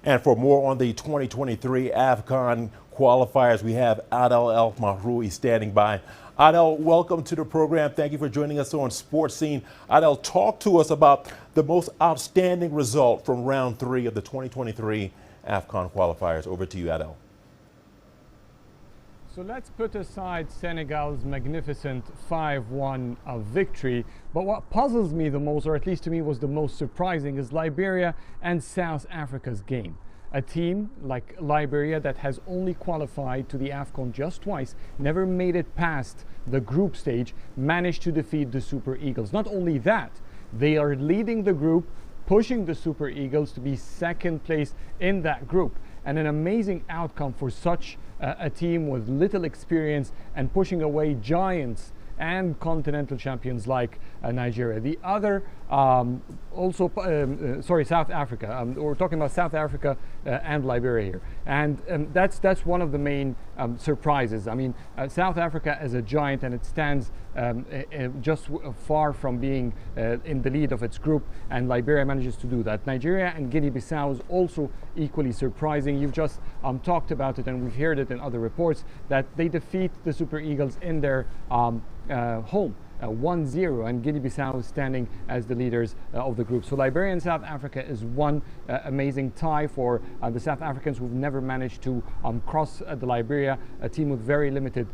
And for more on the 2023 AFCON qualifiers, we have Adel Mahrouky standing by. Adel, welcome to the program. Thank you for joining us on Sports Scene. Adel, talk to us about the most outstanding result from round 3 of the 2023 AFCON qualifiers. Over to you, Adel. So let's put aside Senegal's magnificent 5-1 victory. But what puzzles me the most, or at least to me was the most surprising, is Liberia and South Africa's game. A team like Liberia that has only qualified to the AFCON just twice, never made it past the group stage, managed to defeat the Super Eagles. Not only that, they are leading the group, pushing the Super Eagles to be second place in that group. And an amazing outcome for such a team with little experience and pushing away giants and continental champions like Nigeria. The other, South Africa. We're talking about South Africa and Liberia here. And that's one of the main surprises. I mean, South Africa is a giant and it stands just far from being in the lead of its group, and Liberia manages to do that. Nigeria and Guinea-Bissau is also equally surprising. You've just talked about it, and we've heard it in other reports, that they defeat the Super Eagles in their home 1-0, and Guinea-Bissau is standing as the leaders of the group. So Liberia and South Africa is one amazing tie for the South Africans, who've never managed to cross the Liberia, a team with very limited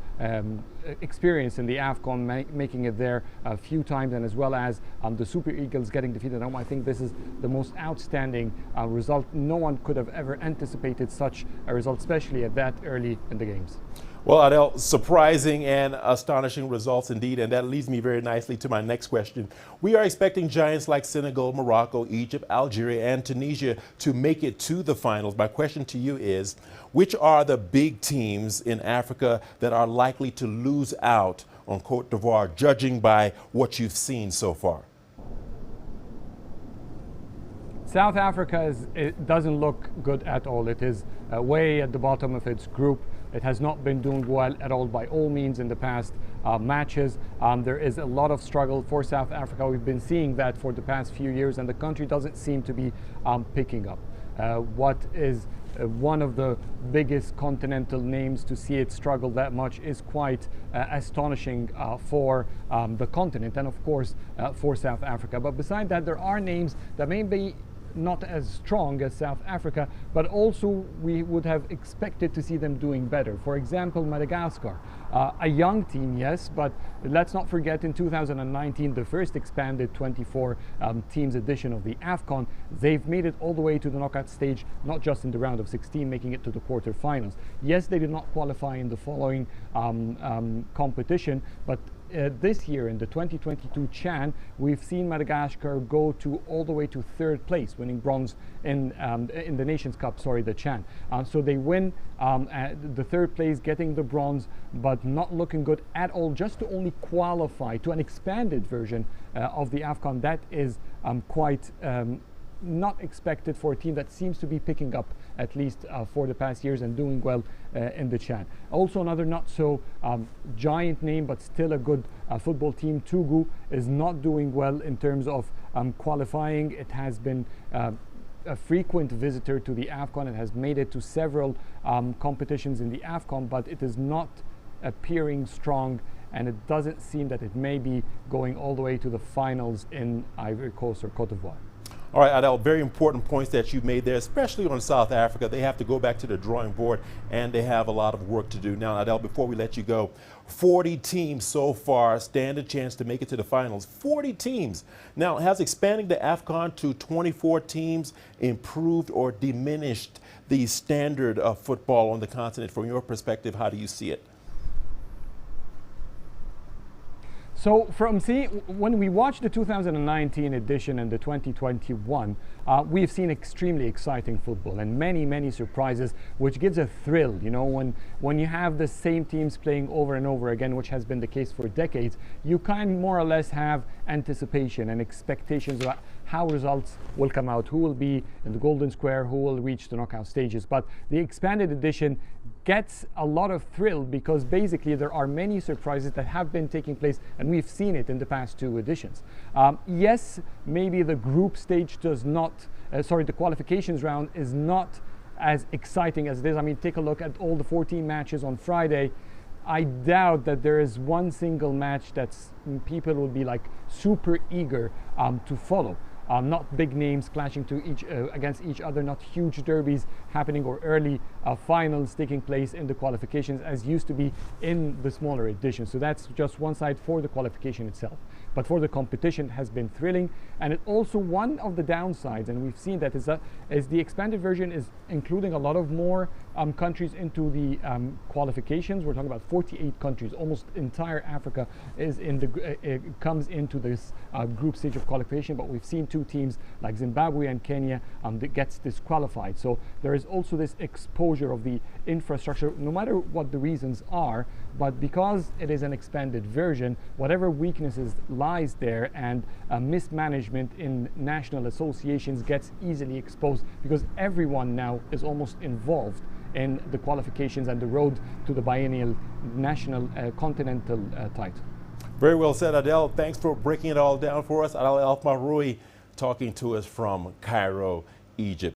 experience in the AFCON, making it there a few times, and as well as the Super Eagles getting defeated at home. I think this is the most outstanding result. No one could have ever anticipated such a result, especially at that early in the games. Well, Adel, surprising and astonishing results indeed, and that leads me very nicely to my next question. We are expecting giants like Senegal, Morocco, Egypt, Algeria, and Tunisia to make it to the finals. My question to you is, which are the big teams in Africa that are likely to lose out on Cote d'Ivoire, judging by what you've seen so far? South Africa it doesn't look good at all. It is way at the bottom of its group. It has not been doing well at all by all means in the past matches. There is a lot of struggle for South Africa. We've been seeing that for the past few years, and the country doesn't seem to be picking up. What is one of the biggest continental names to see it struggle that much is quite astonishing for the continent, and of course for South Africa. But beside that, there are names that may be not as strong as South Africa, but also we would have expected to see them doing better. For example, Madagascar, a young team, yes, but let's not forget in 2019, the first expanded 24 teams edition of the AFCON, they've made it all the way to the knockout stage, not just in the round of 16, making it to the quarterfinals. Yes, they did not qualify in the following competition, but this year in the 2022 CHAN, we've seen Madagascar go all the way to 3rd place, winning bronze in the Nations Cup, the CHAN. So they win the 3rd place, getting the bronze, but not looking good at all, just to only qualify to an expanded version of the AFCON. That is quite not expected for a team that seems to be picking up, at least for the past years, and doing well in the CHAN. Also, another not so giant name, but still a good football team, Togo, is not doing well in terms of qualifying. It has been a frequent visitor to the AFCON. It has made it to several competitions in the AFCON, but it is not appearing strong, and it doesn't seem that it may be going all the way to the finals in Ivory Coast or Cote d'Ivoire. All right, Adel, very important points that you made there, especially on South Africa. They have to go back to the drawing board, and they have a lot of work to do. Now, Adel, before we let you go, 40 teams so far stand a chance to make it to the finals. 40 teams. Now, has expanding the AFCON to 24 teams improved or diminished the standard of football on the continent? From your perspective, how do you see it? So when we watch the 2019 edition and the 2021, we've seen extremely exciting football and many surprises, which gives a thrill. You know, when you have the same teams playing over and over again, which has been the case for decades, you kind of more or less have anticipation and expectations about how results will come out, who will be in the Golden Square, who will reach the knockout stages. But the expanded edition gets a lot of thrill because basically there are many surprises that have been taking place, and we've seen it in the past 2 editions. Yes, maybe the group stage does not, the qualifications round is not as exciting as it is. I mean, take a look at all the 14 matches on Friday. I doubt that there is one single match that people will be like super eager to follow. Not big names clashing against each other, not huge derbies happening or early finals taking place in the qualifications as used to be in the smaller editions. So that's just one side for the qualification itself. But for the competition, it has been thrilling, and it also one of the downsides, and we've seen that is the expanded version is including a lot of more countries into the qualifications. We're talking about 48 countries, almost entire Africa is in the comes into this group stage of qualification. But we've seen 2 teams like Zimbabwe and Kenya that gets disqualified. So there is also this exposure of the infrastructure, no matter what the reasons are. But because it is an expanded version, whatever weaknesses lies there and mismanagement in national associations gets easily exposed, because everyone now is almost involved in the qualifications and the road to the biennial national continental title. Very well said, Adel. Thanks for breaking it all down for us. Adel Mahrouky talking to us from Cairo, Egypt.